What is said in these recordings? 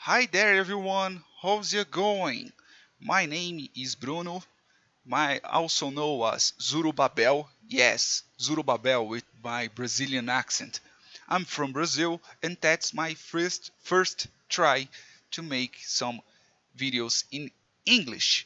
Hi there everyone, how's it going? My name is Bruno, also known as Zurubabel. Yes, Zurubabel with my Brazilian accent. I'm from Brazil and that's my first try to make some videos in English.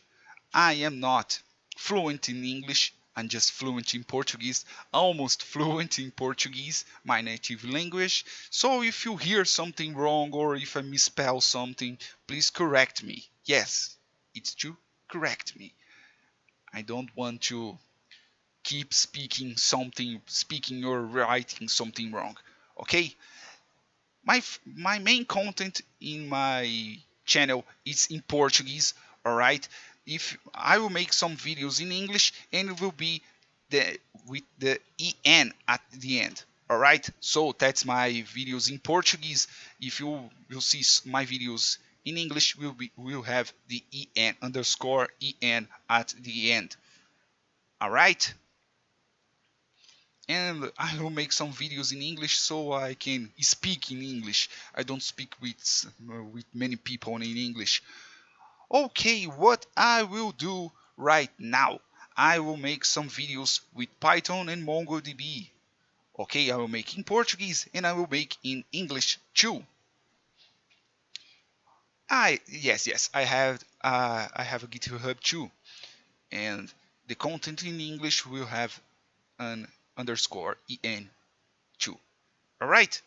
I am not fluent in English, I'm just fluent in Portuguese, almost fluent in Portuguese, my native language. So if you hear something wrong or if I misspell something, please correct me. Yes, it's to correct me. I don't want to keep speaking or writing something wrong. Okay? My main content in my channel is in Portuguese. All right. If I will make some videos in English and it will be the with the en at the end. All right. So that's my videos in Portuguese. If you will see my videos in English, will have the en underscore en at the end. All right. And I will make some videos in English so I can speak in English. I don't speak with many people in English. Okay, what I will do right now, I will make some videos with Python and MongoDB. Okay, I will make in Portuguese and I will make in English too. Yes, I have a GitHub too, and the content in English will have an underscore en too. All right.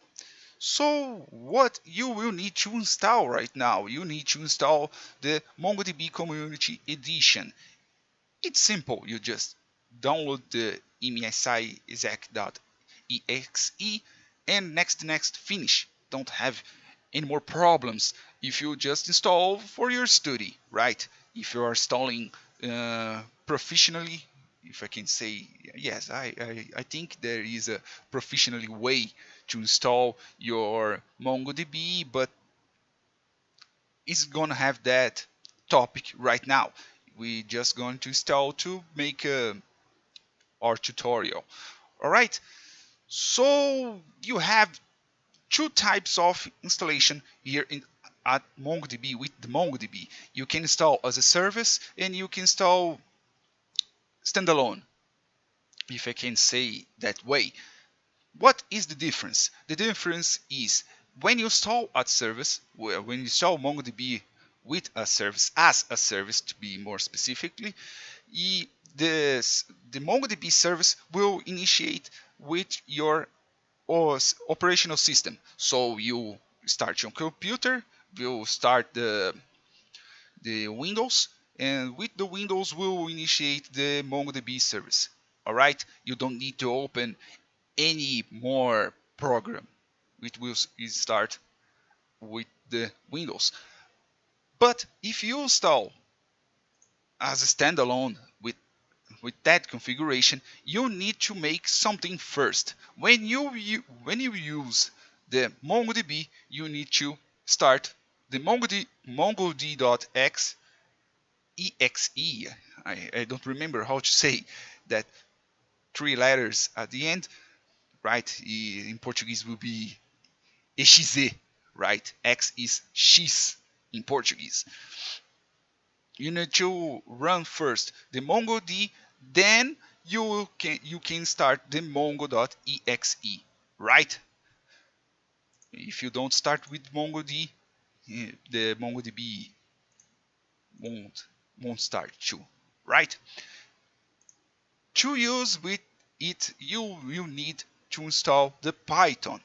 So what you will need to install right now, you need to install the MongoDB Community Edition. It's simple, you just download the exec.exe and next finish. Don't have any more problems if you just install for your study, right? If you are installing professionally, if I can say, yes, I think there is a professionally way to install your MongoDB, but it's gonna have that topic right now. We just going to install to make our tutorial. All right. So you have two types of installation here at MongoDB with the MongoDB. You can install as a service and you can install standalone, if I can say that way. What is the difference? The difference is when you install a service, when you install MongoDB with a service, as a service to be more specifically, the MongoDB service will initiate with your operational system. So you start your computer, will start the Windows, and with the Windows will initiate the MongoDB service. All right, you don't need to open any more program. It will start with the Windows. But if you install as a standalone with that configuration, you need to make something first. When you use the MongoDB, you need to start the MongoD.exe. I don't remember how to say that three letters at the end, right? In Portuguese will be exe, right? X is X in Portuguese. You need to run first the MongoD, then you can start the mongo.exe, right? If you don't start with MongoD, the MongoDB won't start too, right? To use with it, you will need to install the Python,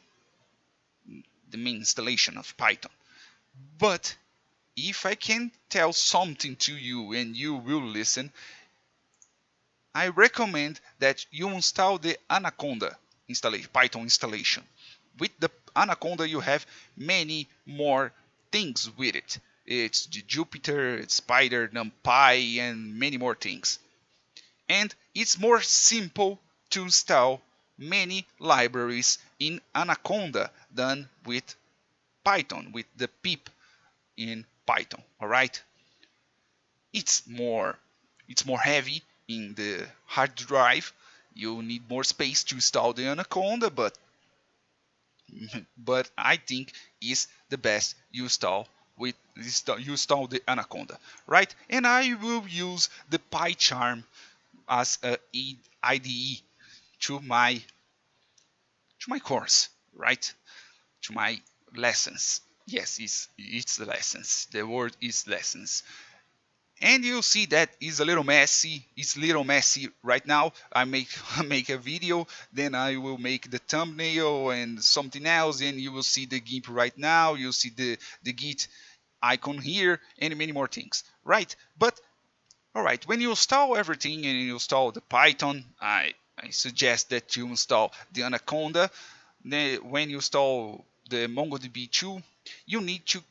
the main installation of Python. But if I can tell something to you and you will listen, I recommend that you install the Anaconda installation, Python installation. With the Anaconda, you have many more things with it. It's the Jupyter, it's Spider, NumPy, and many more things. And it's more simple to install many libraries in Anaconda than with Python, with the pip in Python. All right, it's more heavy in the hard drive. You need more space to install the Anaconda, but I think is the best you install with you install the Anaconda, right? And I will use the PyCharm as a IDE to my course, right? To my lessons. Yes, it's the lessons. The word is lessons. And you'll see that is a little messy. It's a little messy right now. I make a video, then I will make the thumbnail and something else, and you will see the GIMP right now. You'll see the Git icon here, and many more things, right? But all right, when you install everything and you install the Python, I suggest that you install the Anaconda. Then when you install the MongoDB 2, you need to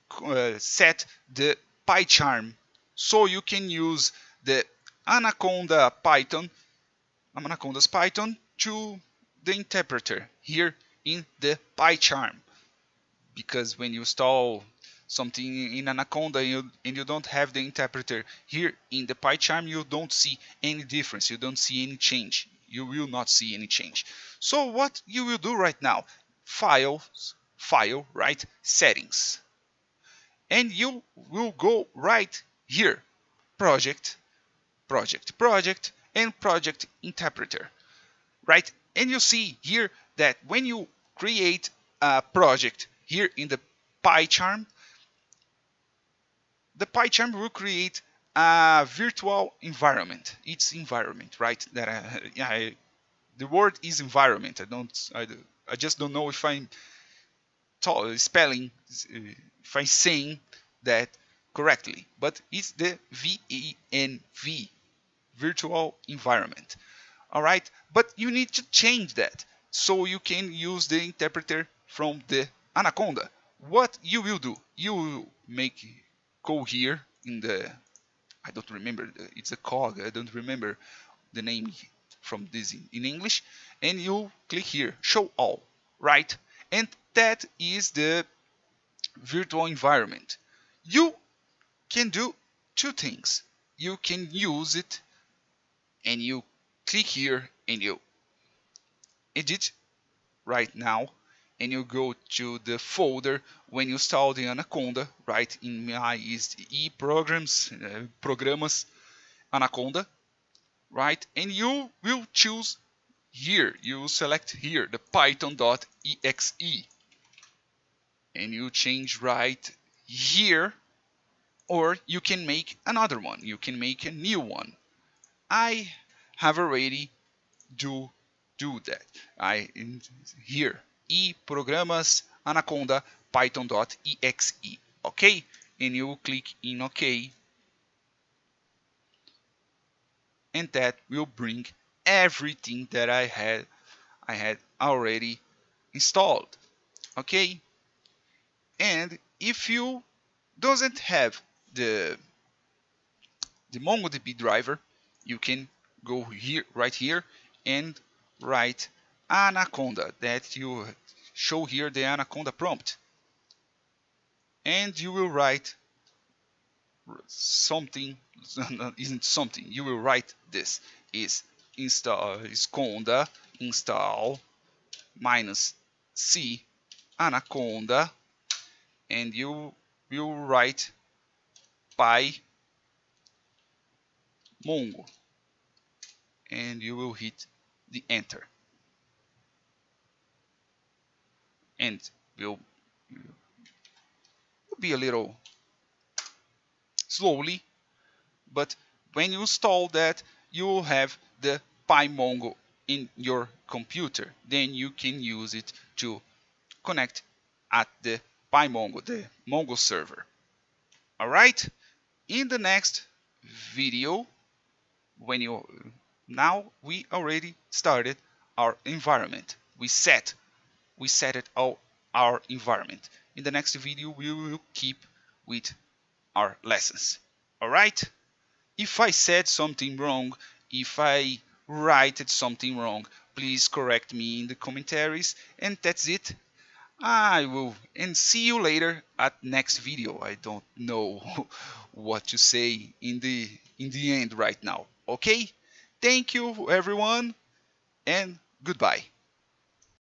set the PyCharm so you can use the Anaconda's Python to the interpreter here in the PyCharm. Because when you install something in Anaconda and you don't have the interpreter here in the PyCharm, you don't see any difference, you don't see any change, you will not see any change. So what you will do right now, file, right, settings, and you will go right here, project, and project interpreter, right? And you see here that when you create a project here in the PyCharm, the PyCharm will create a virtual environment. It's environment, right? The word is environment. I just don't know if I'm spelling, if I'm saying that correctly, but it's the VENV, virtual environment. All right, but you need to change that so you can use the interpreter from the Anaconda. What you will do, you will go here in the, I don't remember, it's a cog, I don't remember the name from this in English, and you click here, show all, right? And that is the virtual environment. You can do two things. You can use it and you click here and you edit right now, and you go to the folder when you install the Anaconda, right? In my is programas Anaconda, right? And you will choose here, you will select here the python.exe, and you change right here, or you can make another one, you can make a new one. I have already do that. Here programas Anaconda python.exe, okay? And you click in OK, and that will bring everything that I had already installed, okay? And if you doesn't have the MongoDB driver, you can go here, right here, and write Anaconda, that you show here the Anaconda prompt, and you will write something, isn't something, you will write this is conda install -c Anaconda, and you will write py mongo, and you will hit the enter, and will be a little slowly, but when you install that, you will have the PyMongo in your computer. Then you can use it to connect at the PyMongo, the Mongo server. All right, in the next video, now we already started our environment. We set it all our environment. In the next video, we will keep with our lessons. All right, if I said something wrong, if I wrote something wrong, please correct me in the commentaries, and that's it. I will, and see you later at next video. I don't know what to say in the end right now. Okay, thank you everyone, and goodbye.